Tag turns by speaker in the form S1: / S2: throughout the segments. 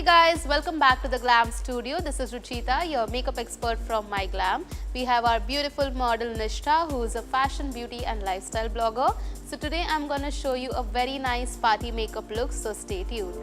S1: Hey guys, welcome back to the Glam Studio. This is Ruchita, your makeup expert from MyGlamm. We have our beautiful model Nishta, who is a fashion, beauty and lifestyle blogger. So today I'm going to show you a very nice party makeup look, so stay tuned.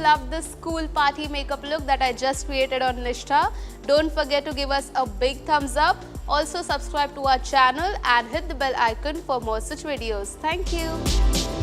S1: Love this cool party makeup look that I just created on Nishta. Don't forget to give us a big thumbs up. Also subscribe to our channel and hit the bell icon for more such videos. Thank you.